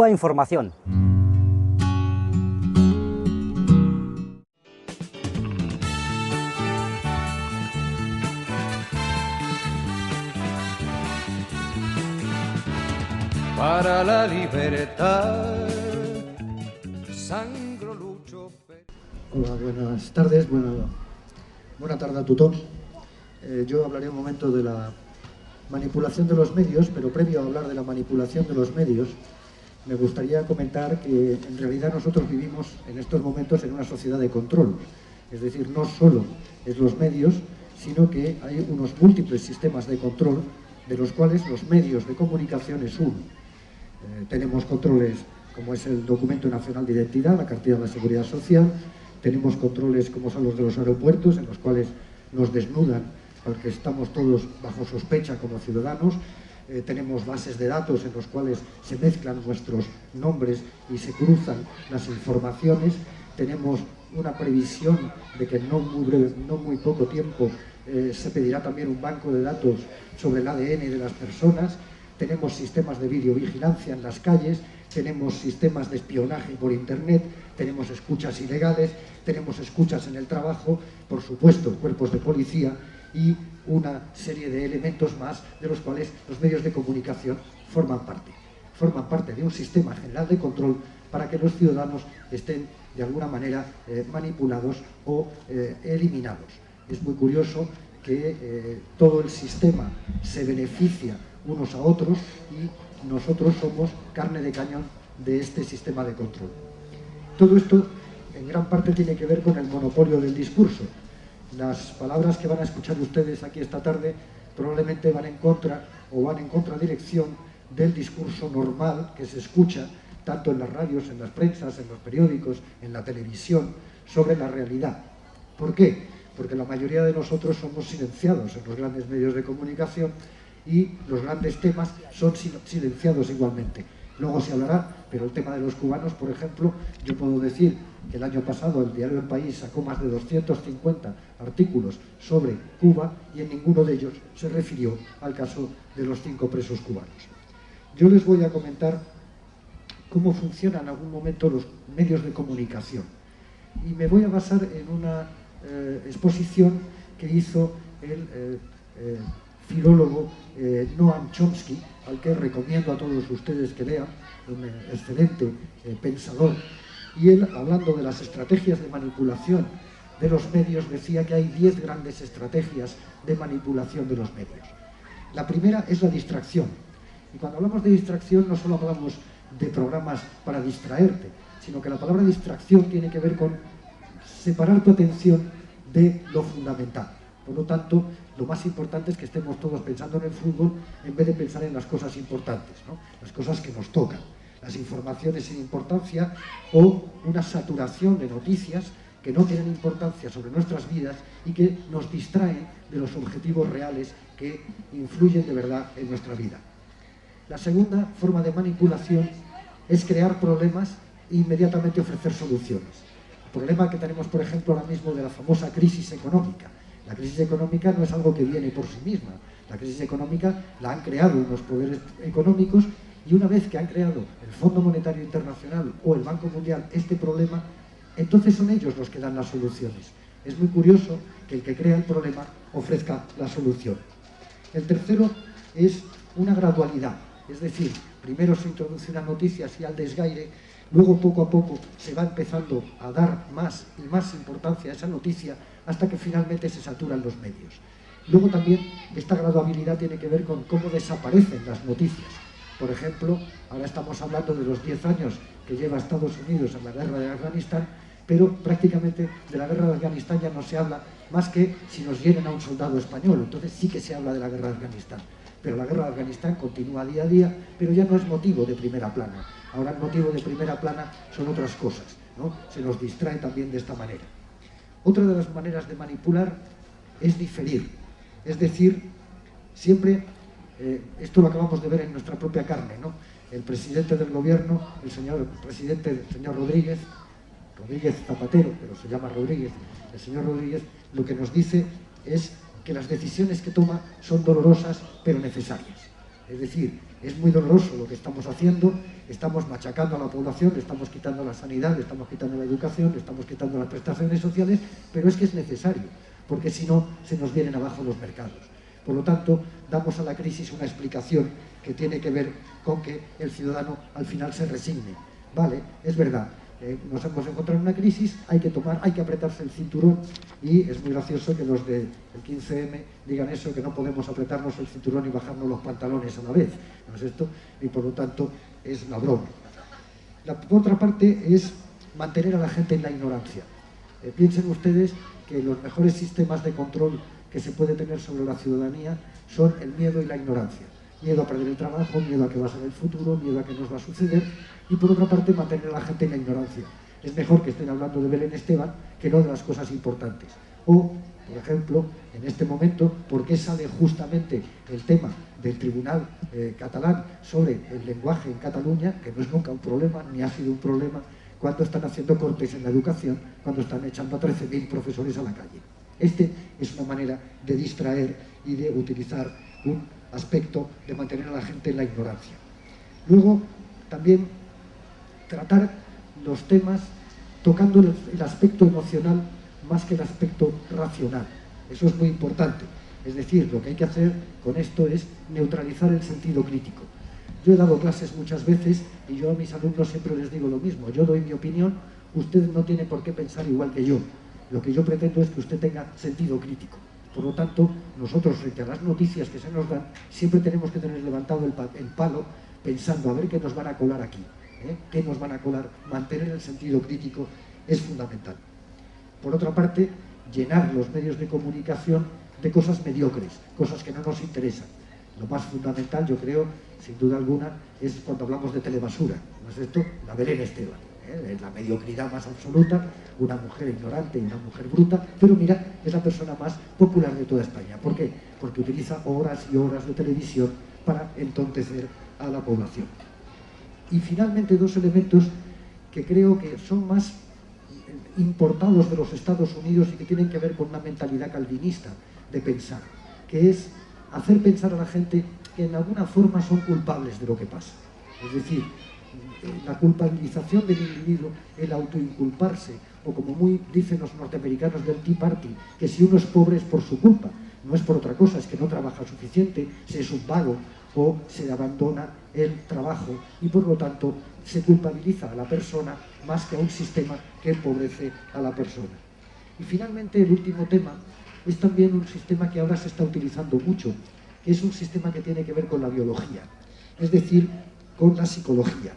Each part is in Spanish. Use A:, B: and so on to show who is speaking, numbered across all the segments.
A: Actúa Información.
B: Para la libertad, sangro, lucho.
C: Hola, buenas tardes, buena tarde a tothom. Yo hablaré un momento de la manipulación de los medios, pero previo a hablar de la manipulación de los medios, me gustaría comentar que en realidad nosotros vivimos en estos momentos en una sociedad de control. Es decir, no solo es los medios, sino que hay unos múltiples sistemas de control, de los cuales los medios de comunicación es uno. Tenemos controles como es el Documento Nacional de Identidad, la Cartilla de la Seguridad Social, tenemos controles como son los de los aeropuertos, en los cuales nos desnudan porque estamos todos bajo sospecha como ciudadanos, tenemos bases de datos en los cuales se mezclan nuestros nombres y se cruzan las informaciones, tenemos una previsión de que en no muy poco tiempo se pedirá también un banco de datos sobre el ADN de las personas, tenemos sistemas de videovigilancia en las calles, tenemos sistemas de espionaje por internet, tenemos escuchas ilegales, tenemos escuchas en el trabajo, por supuesto, cuerpos de policía y una serie de elementos más de los cuales los medios de comunicación forman parte de un sistema general de control para que los ciudadanos estén de alguna manera manipulados o eliminados. Es muy curioso que todo el sistema se beneficia unos a otros y nosotros somos carne de cañón de este sistema de control. Todo esto en gran parte tiene que ver con el monopolio del discurso. Las palabras que van a escuchar ustedes aquí esta tarde probablemente van en contra o van en contradirección del discurso normal que se escucha tanto en las radios, en las prensas, en los periódicos, en la televisión, sobre la realidad. ¿Por qué? Porque la mayoría de nosotros somos silenciados en los grandes medios de comunicación y los grandes temas son silenciados igualmente. Luego se hablará, pero el tema de los cubanos, por ejemplo, yo puedo decir que el año pasado el diario El País sacó más de 250 artículos sobre Cuba y en ninguno de ellos se refirió al caso de los 5 presos cubanos. Yo les voy a comentar cómo funcionan en algún momento los medios de comunicación y me voy a basar en una exposición que hizo el filólogo Noam Chomsky, al que recomiendo a todos ustedes que lean, un excelente pensador, y él, hablando de las estrategias de manipulación de los medios, decía que hay 10 grandes estrategias de manipulación de los medios. La primera es la distracción, y cuando hablamos de distracción no solo hablamos de programas para distraerte, sino que la palabra distracción tiene que ver con separar tu atención de lo fundamental. Por lo tanto, lo más importante es que estemos todos pensando en el fútbol en vez de pensar en las cosas importantes, ¿no? Las cosas que nos tocan, las informaciones sin importancia o una saturación de noticias que no tienen importancia sobre nuestras vidas y que nos distraen de los objetivos reales que influyen de verdad en nuestra vida. La segunda forma de manipulación es crear problemas e inmediatamente ofrecer soluciones. El problema que tenemos, por ejemplo, ahora mismo de la famosa crisis económica. La crisis económica no es algo que viene por sí misma. La crisis económica la han creado unos poderes económicos y una vez que han creado el Fondo Monetario Internacional o el Banco Mundial este problema, entonces son ellos los que dan las soluciones. Es muy curioso que el que crea el problema ofrezca la solución. El tercero es una gradualidad, es decir, primero se introduce una noticia así al desgaire, luego poco a poco se va empezando a dar más y más importancia a esa noticia hasta que finalmente se saturan los medios. Luego también esta graduabilidad tiene que ver con cómo desaparecen las noticias. Por ejemplo, ahora estamos hablando de los 10 años que lleva Estados Unidos en la guerra de Afganistán, pero prácticamente de la guerra de Afganistán ya no se habla más que si nos hieren a un soldado español, entonces sí que se habla de la guerra de Afganistán. Pero la guerra de Afganistán continúa día a día, pero ya no es motivo de primera plana. Ahora el motivo de primera plana son otras cosas, ¿no? Se nos distrae también de esta manera. Otra de las maneras de manipular es diferir, es decir, siempre, esto lo acabamos de ver en nuestra propia carne, ¿no? El presidente del gobierno, el señor Rodríguez Zapatero, pero se llama Rodríguez, el señor Rodríguez, lo que nos dice es que las decisiones que toma son dolorosas pero necesarias. Es decir, es muy doloroso lo que estamos haciendo, estamos machacando a la población, le estamos quitando la sanidad, le estamos quitando la educación, le estamos quitando las prestaciones sociales, pero es que es necesario, porque si no, se nos vienen abajo los mercados. Por lo tanto, damos a la crisis una explicación que tiene que ver con que el ciudadano al final se resigne. Vale, es verdad, nos hemos encontrado en una crisis, hay que apretarse el cinturón, y es muy gracioso que los del 15M digan eso, que no podemos apretarnos el cinturón y bajarnos los pantalones a la vez, ¿no es esto? Y por lo tanto es una broma. La otra parte es mantener a la gente en la ignorancia. Piensen ustedes que los mejores sistemas de control que se puede tener sobre la ciudadanía son el miedo y la ignorancia. Miedo a perder el trabajo, miedo a que va a ser el futuro, miedo a que nos va a suceder, y por otra parte mantener a la gente en la ignorancia. Es mejor que estén hablando de Belén Esteban que no de las cosas importantes. O, por ejemplo, en este momento, ¿por qué sale justamente el tema del Tribunal catalán sobre el lenguaje en Cataluña, que no es nunca un problema, ni ha sido un problema, cuando están haciendo cortes en la educación, cuando están echando a 13.000 profesores a la calle? Este es una manera de distraer y de utilizar un aspecto de mantener a la gente en la ignorancia. Luego, también tratar los temas tocando el aspecto emocional más que el aspecto racional. Eso es muy importante. Es decir, lo que hay que hacer con esto es neutralizar el sentido crítico. Yo he dado clases muchas veces y yo a mis alumnos siempre les digo lo mismo. Yo doy mi opinión, usted no tiene por qué pensar igual que yo. Lo que yo pretendo es que usted tenga sentido crítico. Por lo tanto, nosotros, frente a las noticias que se nos dan, siempre tenemos que tener levantado el palo pensando a ver qué nos van a colar aquí, qué nos van a colar. Mantener el sentido crítico es fundamental. Por otra parte, llenar los medios de comunicación de cosas mediocres, cosas que no nos interesan. Lo más fundamental, yo creo, sin duda alguna, es cuando hablamos de telebasura, ¿no es esto? La Belén Esteban, la mediocridad más absoluta, una mujer ignorante y una mujer bruta, pero mira, es la persona más popular de toda España. ¿Por qué? Porque utiliza horas y horas de televisión para entontecer a la población. Y finalmente, dos elementos que creo que son más importados de los Estados Unidos y que tienen que ver con una mentalidad calvinista de pensar, que es hacer pensar a la gente que en alguna forma son culpables de lo que pasa. Es decir, la culpabilización del individuo, el autoinculparse, o como muy dicen los norteamericanos del Tea Party, que si uno es pobre es por su culpa, no es por otra cosa, es que no trabaja suficiente, se es un vago o se abandona el trabajo y por lo tanto se culpabiliza a la persona más que a un sistema que empobrece a la persona. Y finalmente el último tema es también un sistema que ahora se está utilizando mucho, que es un sistema que tiene que ver con la biología, es decir, con la psicología.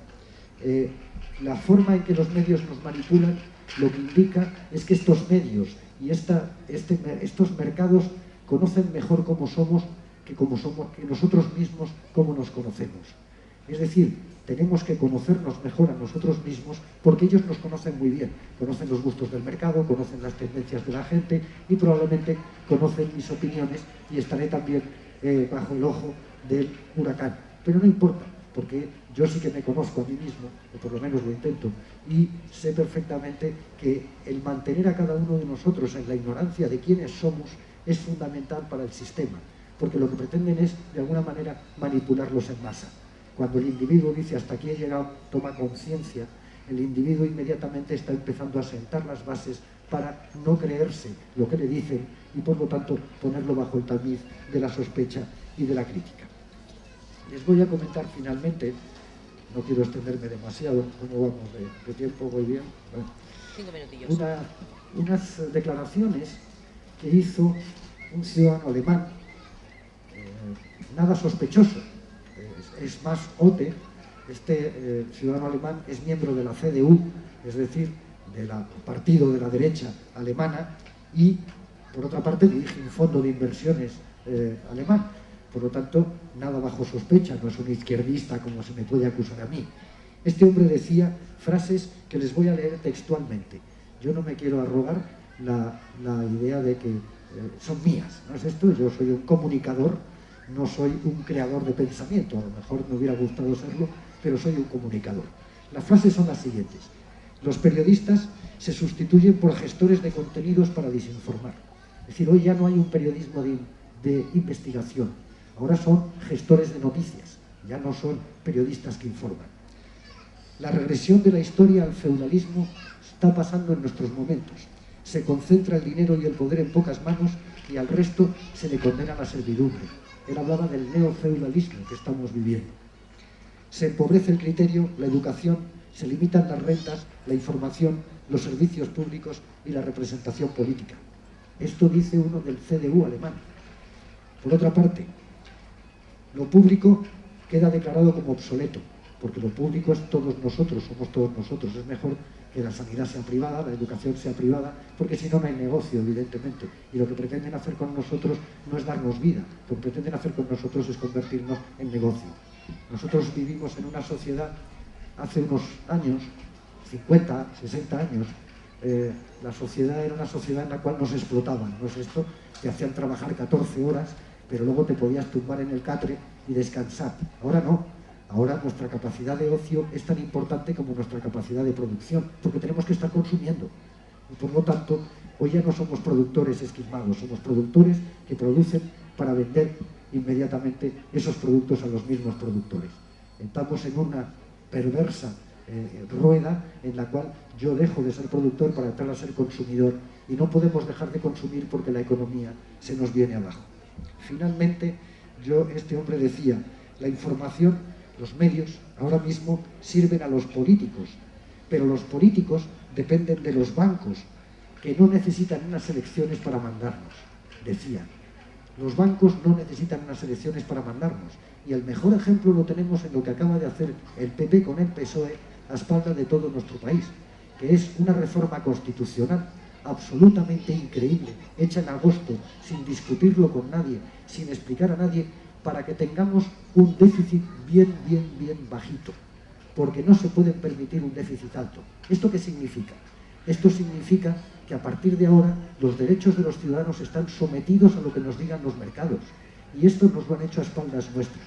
C: La forma en que los medios nos manipulan lo que indica es que estos medios y estos mercados conocen mejor cómo somos que nosotros mismos cómo nos conocemos. Es decir, tenemos que conocernos mejor a nosotros mismos porque ellos nos conocen muy bien, conocen los gustos del mercado, conocen las tendencias de la gente y probablemente conocen mis opiniones y estaré también bajo el ojo del huracán. Pero no importa, porque yo sí que me conozco a mí mismo, o por lo menos lo intento, y sé perfectamente que el mantener a cada uno de nosotros en la ignorancia de quiénes somos es fundamental para el sistema, porque lo que pretenden es, de alguna manera, manipularlos en masa. Cuando el individuo dice hasta aquí he llegado, toma conciencia, el individuo inmediatamente está empezando a sentar las bases para no creerse lo que le dicen y por lo tanto ponerlo bajo el tamiz de la sospecha y de la crítica. Les voy a comentar finalmente, no quiero extenderme demasiado, ¿cómo vamos de tiempo? ¿Voy bien? Bueno,
A: 5 minutillos.
C: Unas declaraciones que hizo un ciudadano alemán, nada sospechoso. Es más, Otte, este ciudadano alemán, es miembro de la CDU, es decir, del partido de la derecha alemana, y por otra parte dirige un fondo de inversiones alemán. Por lo tanto, nada bajo sospecha, no es un izquierdista como se me puede acusar a mí. Este hombre decía frases que les voy a leer textualmente. Yo no me quiero arrogar la idea de que son mías, ¿no es esto? Yo soy un comunicador, no soy un creador de pensamiento, a lo mejor me hubiera gustado serlo, pero soy un comunicador. Las frases son las siguientes. Los periodistas se sustituyen por gestores de contenidos para desinformar. Es decir, hoy ya no hay un periodismo de investigación. ahora son gestores de noticias, ya no son periodistas que informan. La regresión de la historia al feudalismo está pasando en nuestros momentos. Se concentra el dinero y el poder en pocas manos y al resto se le condena la servidumbre. Él hablaba del neofeudalismo que estamos viviendo. Se empobrece el criterio, la educación, se limitan las rentas, la información, los servicios públicos y la representación política. Esto dice uno del CDU alemán. Por otra parte, lo público queda declarado como obsoleto, porque lo público es todos nosotros, somos todos nosotros. Es mejor que la sanidad sea privada, la educación sea privada, porque si no, no hay negocio, evidentemente. Y lo que pretenden hacer con nosotros no es darnos vida, lo que pretenden hacer con nosotros es convertirnos en negocio. Nosotros vivimos en una sociedad, hace unos años, 50, 60 años, la sociedad era una sociedad en la cual nos explotaban, ¿no es esto? Te hacían trabajar 14 horas, pero luego te podías tumbar en el catre y descansar. Ahora no. Ahora nuestra capacidad de ocio es tan importante como nuestra capacidad de producción, porque tenemos que estar consumiendo. Y por lo tanto, hoy ya no somos productores esquilmados, somos productores que producen para vender inmediatamente esos productos a los mismos productores. Estamos en una perversa rueda en la cual yo dejo de ser productor para entrar a ser consumidor y no podemos dejar de consumir porque la economía se nos viene abajo. Finalmente, este hombre decía, la información, los medios, ahora mismo sirven a los políticos, pero los políticos dependen de los bancos, que no necesitan unas elecciones para mandarnos, decía. Los bancos no necesitan unas elecciones para mandarnos, y el mejor ejemplo lo tenemos en lo que acaba de hacer el PP con el PSOE a espaldas de todo nuestro país, que es una reforma constitucional absolutamente increíble, hecha en agosto, sin discutirlo con nadie, sin explicar a nadie, para que tengamos un déficit bien bajito, porque no se puede permitir un déficit alto. ¿Esto qué significa? Esto significa que a partir de ahora los derechos de los ciudadanos están sometidos a lo que nos digan los mercados, y esto nos lo han hecho a espaldas nuestras.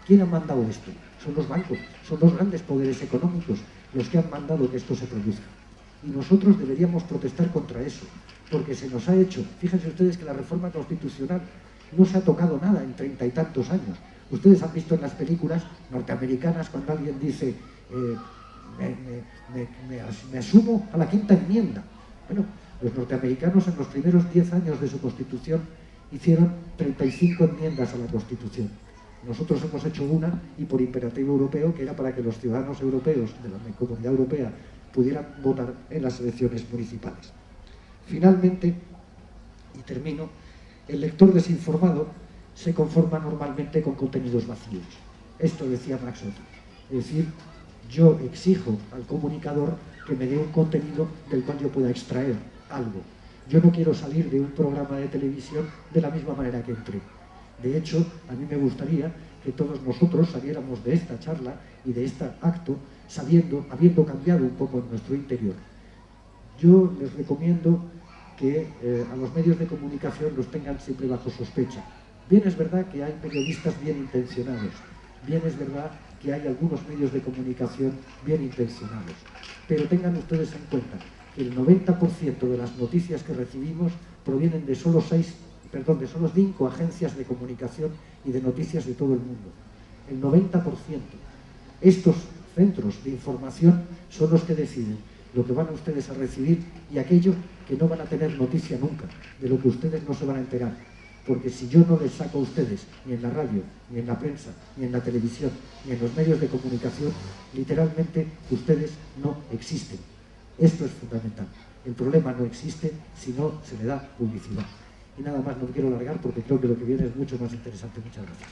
C: ¿Quién ha mandado esto? Son los bancos, son los grandes poderes económicos los que han mandado que esto se produzca. Y nosotros deberíamos protestar contra eso, porque se nos ha hecho, fíjense ustedes que la reforma constitucional no se ha tocado nada en 30 y tantos años. Ustedes han visto en las películas norteamericanas cuando alguien dice me asumo a la quinta enmienda. Bueno, los norteamericanos en los primeros 10 años de su Constitución hicieron 35 enmiendas a la Constitución. Nosotros hemos hecho una, y por imperativo europeo, que era para que los ciudadanos europeos de la Comunidad Europea pudieran votar en las elecciones municipales. Finalmente, y termino, el lector desinformado se conforma normalmente con contenidos vacíos. Esto decía Max Otto. Es decir, yo exijo al comunicador que me dé un contenido del cual yo pueda extraer algo. Yo no quiero salir de un programa de televisión de la misma manera que entré. De hecho, a mí me gustaría que todos nosotros saliéramos de esta charla y de este acto habiendo cambiado un poco en nuestro interior. Yo les recomiendo que a los medios de comunicación los tengan siempre bajo sospecha. Bien es verdad que hay periodistas bien intencionados, bien es verdad que hay algunos medios de comunicación bien intencionados, pero tengan ustedes en cuenta que el 90% de las noticias que recibimos provienen de solo 5 agencias de comunicación y de noticias de todo el mundo. El 90%. Estos centros de información son los que deciden lo que van a ustedes a recibir y aquello que no van a tener noticia nunca, de lo que ustedes no se van a enterar. Porque si yo no les saco a ustedes, ni en la radio, ni en la prensa, ni en la televisión, ni en los medios de comunicación, literalmente ustedes no existen. Esto es fundamental. El problema no existe si no se le da publicidad. Y nada más, no me quiero alargar porque creo que lo que viene es mucho más interesante. Muchas gracias.